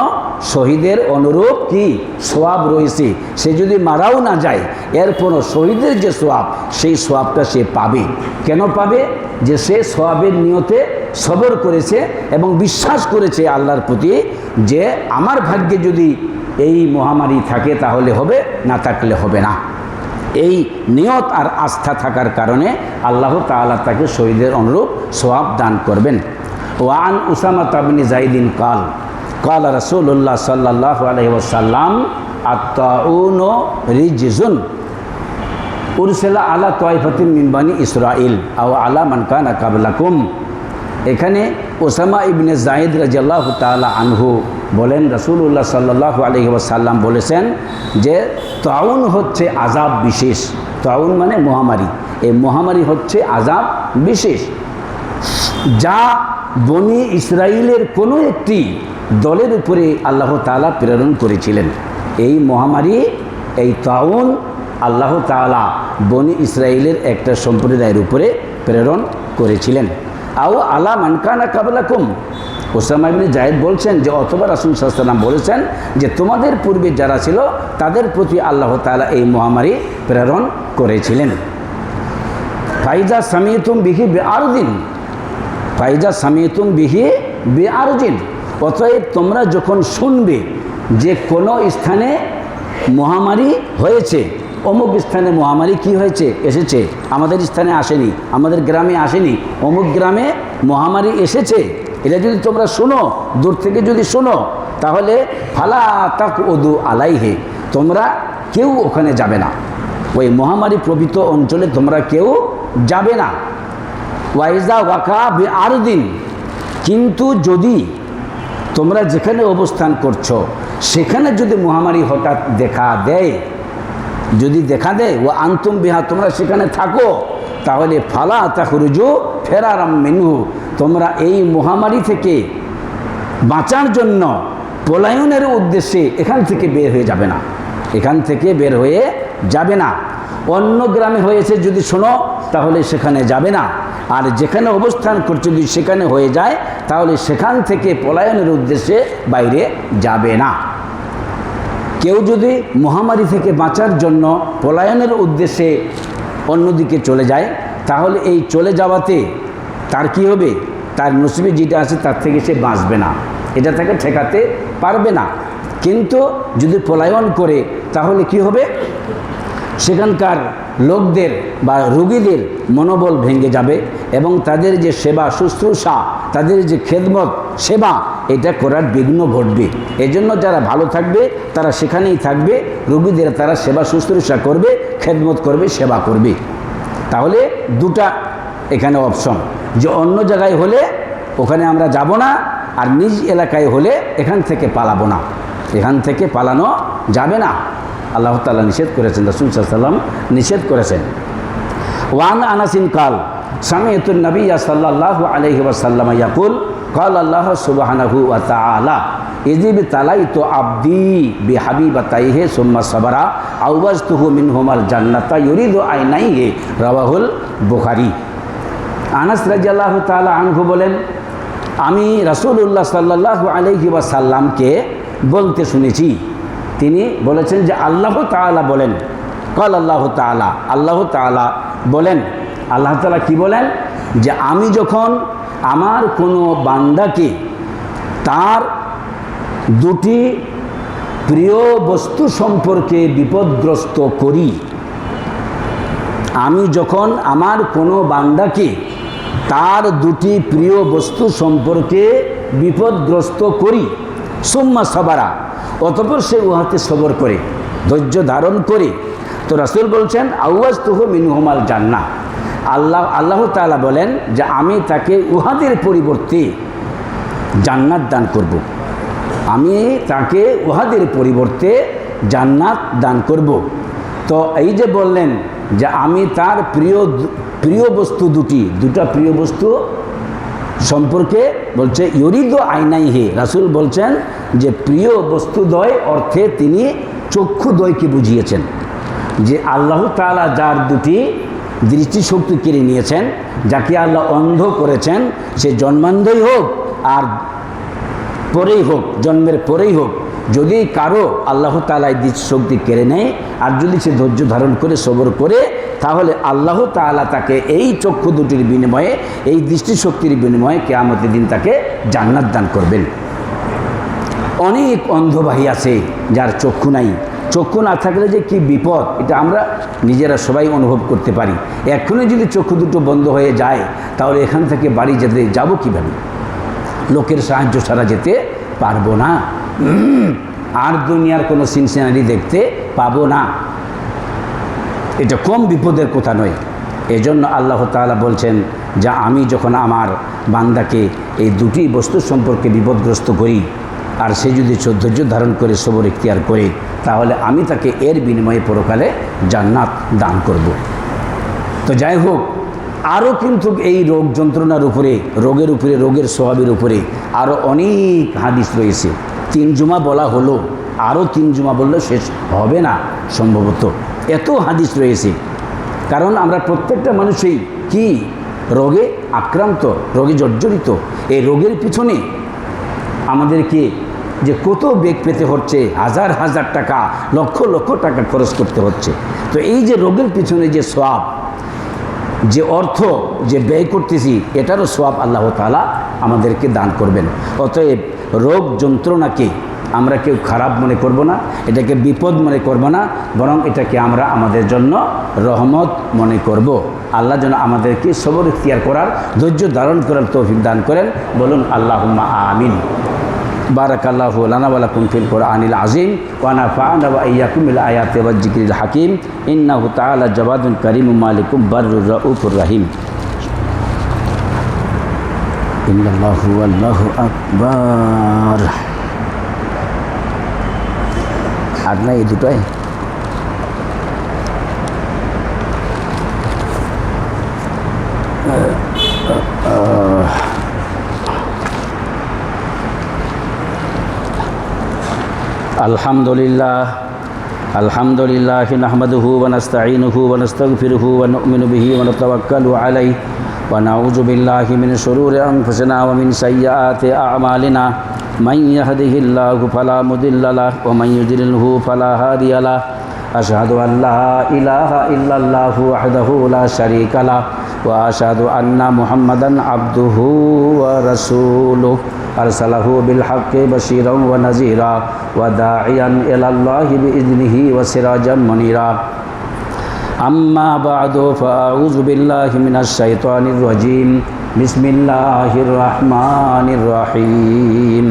শহীদের অনুরূপ কি সওয়াব রয়েছে। সে যদি মারাও না যায় এরপরও শহীদের যে সওয়াব সেই সওয়াবটা সে পাবে। কেন পাবে? যে সে সওয়াবের নিয়তে সবর করেছে এবং বিশ্বাস করেছে আল্লাহর প্রতি যে আমার ভাগ্যে যদি এই মহামারী থাকে তাহলে হবে, না থাকলে হবে না। এই নিয়ত আর আস্থা থাকার কারণে আল্লাহ তাআলা তাকে শহীদের অনুরূপ সওয়াব দান করবেন। ওয়ান উসামা বিন যায়েদিন কাল কাল রাসূলুল্লাহ সাল্লাল্লাহু আলাইহি ওয়াসাল্লাম আত-তাউনু রিজজুন উরসিলা আলা তাইফাতিন মিন বানি ইসরাইল আও আলা মান কানা ক্বাবলাকুম। এখানে ওসামা ইবনে যায়েদ রাদিয়াল্লাহু তাআলা আনহু বলেন রাসূলুল্লাহ সাল্লাল্লাহু আলাইহি ওয়াসাল্লাম বলেছেন যে তাউন হচ্ছে আযাব বিশেষ। তাউন মানে মহামারী, এই মহামারী হচ্ছে আযাব বিশেষ যা বনি ইসরাইলের কোনো একটি দলের উপরে আল্লাহ তাআলা প্রেরণ করেছিলেন। এই মহামারী, এই তাউন আল্লাহ তাআলা বনি ইসরাইলের একটা সম্প্রদায়ের উপরে প্রেরণ করেছিলেন। আও আলা মান কানা ক্বাবলাকুম, ওসামা ইবনে যায়েদ বলছেন যে অথবা রাসূল সাল্লাল্লাহু আলাইহি ওয়াসাল্লাম বলেছেন যে তোমাদের পূর্বে যারা ছিল তাদের প্রতি আল্লাহ তাআলা এই মহামারী প্রেরণ করেছিলেন। ফাইজা সামিতুম বিহি বিআরদিন, ফাইজা সামিতুম বিহি বিআরদিন, অতএব তোমরা যখন শুনবে যে কোনো স্থানে মহামারী হয়েছে, অমুক স্থানে মহামারী কি হয়েছে, এসেছে, আমাদের স্থানে আসেনি, আমাদের গ্রামে আসেনি, অমুক গ্রামে মহামারী এসেছে, এটা যদি তোমরা শোনো, দূর থেকে যদি শোনো, তাহলে ফালা তাকউদু আলাইহি, তোমরা কেউ ওখানে যাবে না, ওই মহামারী প্রভৃত অঞ্চলে তোমরা কেউ যাবে না। ওয়াইজা ওয়াকা বিআরদিন, কিন্তু যদি তোমরা যেখানে অবস্থান করছো সেখানে যদি মহামারী হঠাৎ দেখা দেয়, যদি দেখা দেয় ও আনতুম বিহা, তোমরা সেখানে থাকো, তাহলে ফালা তাখরুজু ফেরারাম মিনহু, তোমরা এই মহামারী থেকে বাঁচার জন্য পলায়নের উদ্দেশ্যে এখান থেকে বের হয়ে যাবে না, এখান থেকে বের হয়ে যাবে না। অন্য গ্রামে হয়েছে যদি শোনো তাহলে সেখানে যাবে না, আর যেখানে অবস্থান করছে যদি সেখানে হয়ে যায় তাহলে সেখান থেকে পলায়নের উদ্দেশ্যে বাইরে যাবে না। কেউ যদি মহামারী থেকে বাঁচার জন্য পলায়নের উদ্দেশ্যে অন্যদিকে চলে যায় তাহলে এই চলে যাওয়াতে তার কি হবে, তার নসিবে যেটা আছে তার থেকে সে বাঁচবে না, এটা তাকে ঠেকাতে পারবে না। কিন্তু যদি পলায়ন করে তাহলে কি হবে, সেখানকার লোকদের বা রোগীদের মনোবল ভেঙে যাবে এবং তাদের যে সেবা শুশ্রূষা, তাদের যে খেদমত সেবা, এটা করার বিঘ্ন ঘটবে। এজন্য যারা ভালো থাকবে তারা সেখানেই থাকবে, রোগীদের তারা সেবা শুশ্রূষা করবে, খেদমত করবে, সেবা করবে। তাহলে দুটা এখানে অপশন, যে অন্য জায়গায় হলে ওখানে আমরা যাব না, আর নিজ এলাকায় হলে এখান থেকে পালাবো না, এখান থেকে পালানো যাবে না। আল্লাহ তাআলা নিষেধ করেছেন, রাসূল সাল্লাল্লাহু আলাইহি ওয়াসাল্লাম নিষেধ করেছেন। ওয়ান আনাসিন কাল সামি'তুন নাবিয়্য সাল্লাল্লাহু আলাইহি ওয়াসাল্লাম ইয়াকুল قال الله سبحانه وتعالى إذ ابتليت عبدي بحبيبتيه ثم صبر أوجزته منهما الجنة يريد عينيه রাওয়াহুল বুখারী। আনাস রাদিয়াল্লাহু তাআলা আনহু বলেন, আমি রাসূলুল্লাহ সাল্লাল্লাহু আলাইহি ওয়াসাল্লামকে বলতে শুনেছি, তিনি বলেছেন যে আল্লাহ তাআলা বলেন, قال আল্লাহ তাআলা, আল্লাহ তাআলা বলেন, আল্লাহ তাআলা কি বলেন, যে আমি যখন আমার কোনো বান্দাকে তার দুটি প্রিয় বস্তু সম্পর্কে বিপদগ্রস্ত করি, আমি যখন আমার কোনো বান্দাকে তার দুটি প্রিয় বস্তু সম্পর্কে বিপদগ্রস্ত করি, সুম্মা সাবারা, অতঃপর সে উহাতে সবর করে, ধৈর্য ধারণ করে, তো রাসূল বলছেন আওয়াজতুহু মিনহুমাল জান্নাহ, আল্লাহ তাআলা বলেন যে আমি তাকে উহাদের পরিবর্তে জান্নাত দান করব। আমি তাকে উহাদের পরিবর্তে জান্নাত দান করব। তো এই যে বললেন যে আমি তার প্রিয় বস্তু দুটা প্রিয় বস্তু সম্পর্কে বলছে ইউরিদু আইনাইহি, রাসূল বলছেন যে প্রিয় বস্তুদ্বয় অর্থে তিনি চক্ষুদ্বয়কে বুঝিয়েছেন, যে আল্লাহ তাআলা যার দুটি দৃষ্টিশক্তি কেড়ে নিয়েছেন, যাকে আল্লাহ অন্ধ করেছেন, সে জন্মান্ধই হোক আর পরেই হোক, জন্মের পরেই হোক, যদি কারো আল্লাহ তাআলা এই দৃষ্টিশক্তি কেড়ে নেয় আর যদি সে ধৈর্য ধারণ করে সবর করে, তাহলে আল্লাহ তাআলা তাকে এই চক্ষু দুটির বিনিময়ে, এই দৃষ্টিশক্তির বিনিময়ে কিয়ামতের দিন তাকে জান্নাত দান করবেন। অনেক অন্ধ ভাই আছে যার চক্ষু নাই, চক্ষু না থাকলে যে কি বিপদ, এটা আমরা নিজেরা সবাই অনুভব করতে পারি। এখনই যদি চক্ষু দুটো বন্ধ হয়ে যায়, তাহলে এখান থেকে বাড়ি যাব কীভাবে? লোকের সাহায্য ছাড়া যেতে পারবো না, আর দুনিয়ার কোনো সিনসিনারি দেখতে পাবো না। এটা কম বিপদের কথা নয়। এজন্য আল্লাহ তাআলা বলছেন যে আমি যখন আমার বান্দাকে এই দুটি বস্তু সম্পর্কে বিপদগ্রস্ত করি, আর সে যদি ধৈর্য ধারণ করে সবর ইখতিয়ার করে, তাহলে আমি তাকে এর বিনিময়ে পরকালে জান্নাত দান করব। তো যাই হোক, আরও কিন্তু এই রোগ যন্ত্রণার উপরে, রোগের স্বভাবের উপরে আরও অনেক হাদিস রয়েছে। 3 জুমা বলা হলো, আরও 3 জুমা বললে শেষ হবে না সম্ভবত, এত হাদিস রয়েছে। কারণ আমরা প্রত্যেকটা মানুষই কি রোগে আক্রান্ত, রোগে জর্জরিত। এই রোগের পিছনে আমাদেরকে যে কত বেগ পেতে হচ্ছে, হাজার হাজার টাকা, লক্ষ লক্ষ টাকা খরচ করতে হচ্ছে। তো এই যে রোগের পিছনে যে সওয়াব, যে অর্থ যে ব্যয় করতেছি, এটারও সওয়াব আল্লাহ তাআলা আমাদেরকে দান করবেন। অতএব রোগ যন্ত্রণাকে আমরা কেউ খারাপ মনে করব না, এটাকে বিপদ মনে করব না, বরং এটাকে আমরা আমাদের জন্য রহমত মনে করব। আল্লাহ যেন আমাদেরকে সবর ইখতিয়ার করার, ধৈর্য ধারণ করার তৌফিক দান করেন। বলুন আল্লাহুম্মা আমিন। বারাকাল্লাহু লানা ওয়া লাকুম ফিল কুরআনিল আযীম ওয়া নাফা'না ওয়া ইয়্যাকুম বিল আয়াতি ওয়াজ যিকরিল হাকীম। ইন্নাহু তাআলা জাওয়াদুন কারীমুম মালিকুম বাররুর রাউফুর রহিম। ইন্নাল্লাহু আল্লাহু আকবার। আর না এই দুটোই আলহামদুলিল্লাহ নাহমাদুহু ওয়া নাস্তাঈনুহু ওয়া নাস্তাগফিরুহু ওয়া নু'মিনু বিহি ওয়া নাতাওয়াক্কালু আলাইহি ওয়া নাউযু বিল্লাহি মিন শুরুরি আনফুসিনা ওয়া মিন সাইয়্যাতি আ'মালিনা মান ইয়াহদিহিল্লাহু ফালা মুদিল্লা লাহু ওয়া মান ইউদ্লিলহু ফালা হাদিয়া লাহু। আশহাদু আল লা ইলাহা ইল্লাল্লাহু ওয়াহদাহু লা শারীকা লাহু ওয়া আশহাদু আন্না মুহাম্মাদান আবদুহু ওয়া রাসূলুহু আরসালাহু বিল হাক্কি বাশীরান ওয়া নাযীরা ওয়া দাঈয়ান ইলাল্লাহি বিইذনিহি ওয়া সিরাজাম মুনীরা। আম্মা বা'দু ফাআউযু বিল্লাহি মিনাশ শাইতানির রাজীম। বিসমিল্লাহির রাহমানির রহিম।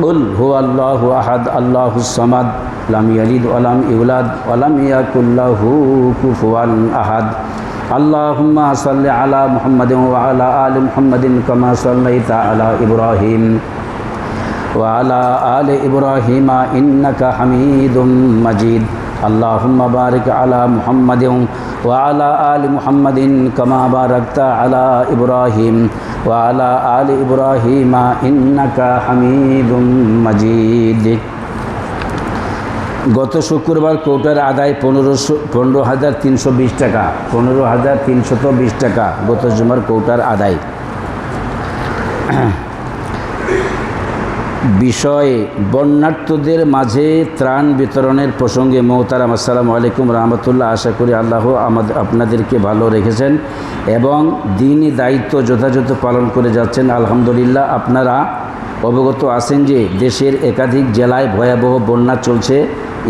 কুল হুয়াল্লাহু আহাদ আল্লাহুস সামাদ লাম ইয়ালিদ ওয়া লাম ইউলাদ ওয়া লাম ইয়াকুল লাহু কুফুয়ান আহাদ। আল্লাহুম্মা সাল্লি আলা মুহাম্মাদিন ওয়া আলা আলি মুহাম্মাদিন কামা সাল্লাইতা আলা ইব্রাহিম ওয়া আলা আলি ইব্রাহিম ইন্নাকা হামিদুম মাজিদ। আল্লাহুম্মা বারিক আলা মুহাম্মাদিন ওয়া আলা আলি মুহাম্মাদিন কামা বারাকতা আলা ইব্রাহিম ওয়া আলা আলি ইব্রাহিম ইন্নাকা হামিদুম মাজিদ। গত শুক্রবার কোটার আদায় 15,320 টাকা, 15,320 টাকা গত জুমার কোটার আদায়। বিষয়ে বন্যার্থদের মাঝে ত্রাণ বিতরণের প্রসঙ্গে মোহতারাম আসসালামু আলাইকুম রহমতুল্লাহ। আশা করি আল্লাহ আপনাদেরকে ভালো রেখেছেন এবং দিনই দায়িত্ব যথাযথ পালন করে যাচ্ছেন আলহামদুলিল্লাহ। আপনারা অবগত আছেন যে দেশের একাধিক জেলায় ভয়াবহ বন্যা চলছে।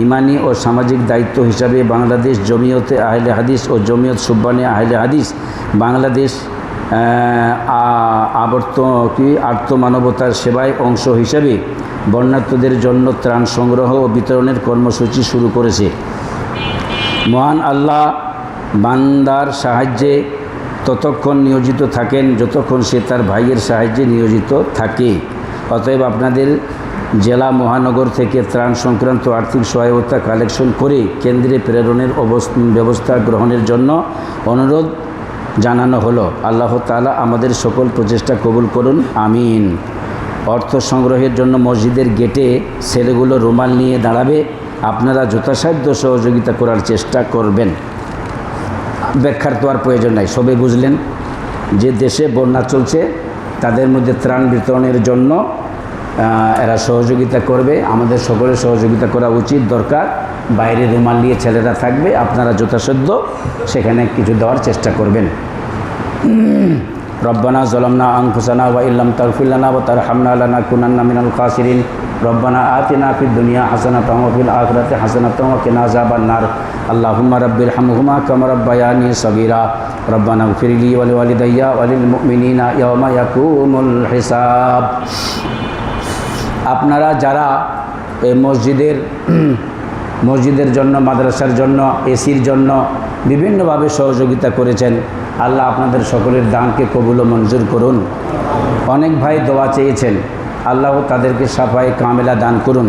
ইমানি ও সামাজিক দায়িত্ব হিসাবে বাংলাদেশ জমিয়তে আহলে হাদিস ও জমিয়ত সুব্বানে আহলে হাদিস বাংলাদেশ আর্তমানবতার সেবায় অংশ হিসেবে বন্যার্থদের জন্য ত্রাণ সংগ্রহ ও বিতরণের কর্মসূচি শুরু করেছে। মহান আল্লাহ বান্দার সাহায্যে ততক্ষণ নিয়োজিত থাকেন যতক্ষণ সে তার ভাইয়ের সাহায্যে নিয়োজিত থাকে। অতএব আপনাদের জেলা মহানগর থেকে ত্রাণ সংক্রান্ত আর্থিক সহায়তা কালেকশন করে কেন্দ্রে প্রেরণের ব্যবস্থা গ্রহণের জন্য অনুরোধ জানানো হলো। আল্লাহ তাআলা আমাদের সকল প্রচেষ্টা কবুল করুন, আমিন। অর্থ সংগ্রহের জন্য মসজিদের গেটে ছেলেগুলো রুমাল নিয়ে দাঁড়াবে। আপনারা যথাসাধ্য সহযোগিতা করার চেষ্টা করবেন। ব্যাখ্যার তো আর প্রয়োজন নাই, সবাই বুঝলেন যে দেশে বন্যা চলছে, তাদের মধ্যে ত্রাণ বিতরণের জন্য এরা সহযোগিতা করবে। আমাদের সকলের সহযোগিতা করা উচিত, দরকার। বাইরে রুমাল নিয়ে ছেলেরা থাকবে, আপনারা যথাসাধ্য সেখানে কিছু দেওয়ার চেষ্টা করবেন। রব্বানা যালামনা আনফুসানা ওয়া ইল্লাম তাগফির লানা ওয়া তারহামনা লানাকুনান্না মিনাল খাসিরিন। রব্বানা আতিনা ফিদ দুনিয়া হাসানাতাও ওয়া ফিল আখিরাতি হাসানাতাও ওয়া কিনা আযাবান নার। আল্লাহুম্মা রাব্বির হামহুমা কামা রাব্বায়ানি সগীরা। রব্বানা ইগফির লি ওয়া লিওয়ালিদাইয়া ওয়া লিল মুমিনিনা ইয়াওমা ইয়াকুমুল হিসাব। আপনারা যারা এই মসজিদের জন্য, মাদ্রাসার জন্য, এসির জন্য বিভিন্নভাবে সহযোগিতা করেছেন, আল্লাহ আপনাদের সকলের দানকে কবুল ও মঞ্জুর করুন। অনেক ভাই দোয়া চেয়েছেন, আল্লাহ তাদেরকে সাফায়ে কামেলা দান করুন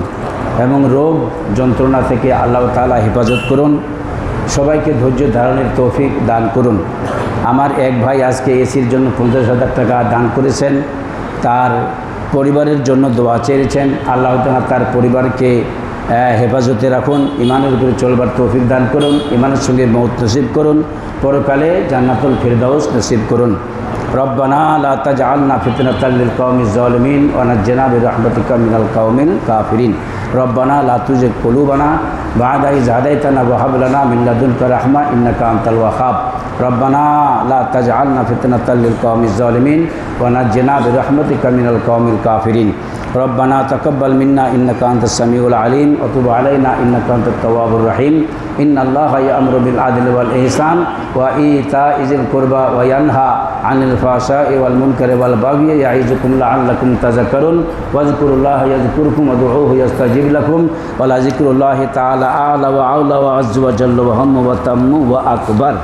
এবং রোগ যন্ত্রণা থেকে আল্লাহ তাআলা হেফাজত করুন। সবাইকে ধৈর্য ধারণের তৌফিক দান করুন। আমার এক ভাই আজকে এসির জন্য 50,000 টাকা দান করেছেন, তার পরিবারের জন্য দোয়া চেয়েছেন। আল্লাহ তাআলা তার পরিবারকে হেফাজতে রাখুন, ইমানের উপরে চলবার তৌফিক দান করুন, ইমানের সঙ্গে মওত নসিব করুন, পরকালে জান্নাতুল ফিরদাউস নসিব করুন। রব্বানা লা তাজআলনা ফিতনাতাল লিল কওমিজ জালিমিন ওয়া নাজ্জিনা বিরহমাতিকা মিনাল কওমিল কাফিরিন। রব্বানা লা তুজিগ কুলুবানা বা'দা ইয হাদাইতানা ওয়া হাব লানা মিন লাদুনকা রাহমা ইন্নাকা আনতাল ওয়াহ্হাব। রব্বানা লা তাজআলনা ফিতনাতাল লিল কওমিজ জালিমিন ওয়া নাজ্জিনা বিরহমাতিকা মিনাল কওমিল কাফিরিন। রব্বানা তাকাব্বাল মিন্না ইন্নাকা আনতাস সামিউল আলিম ওয়া তুব আলাইনা ইন্নাকা আনতাত তাওয়াবুর রহিম। ইন্নাল্লাহা ইয়া'মুরু বিল আদলি ওয়াল ইহসান ওয়া ইতাইযিল কুরবা ওয়া ইয়ানহা আনিল ফাহশাই ওয়াল মুনকারি ওয়াল বাগই ইয়া'iযুকুম লাআল্লাকুম তাযাক্কারুন ওয়াজকুরুল্লাহা ইয়াযকুরকুম ওয়াদউহু ইয়াস্তাজিব লাকুম ওয়া লা যিকরুল্লাহি তাআলা আ'লা ওয়া আ'লা ওয়া আ'জ্জা ওয়া জাল্লা ওয়া হাম্মু ওয়া তাম্মু ওয়া আকবার।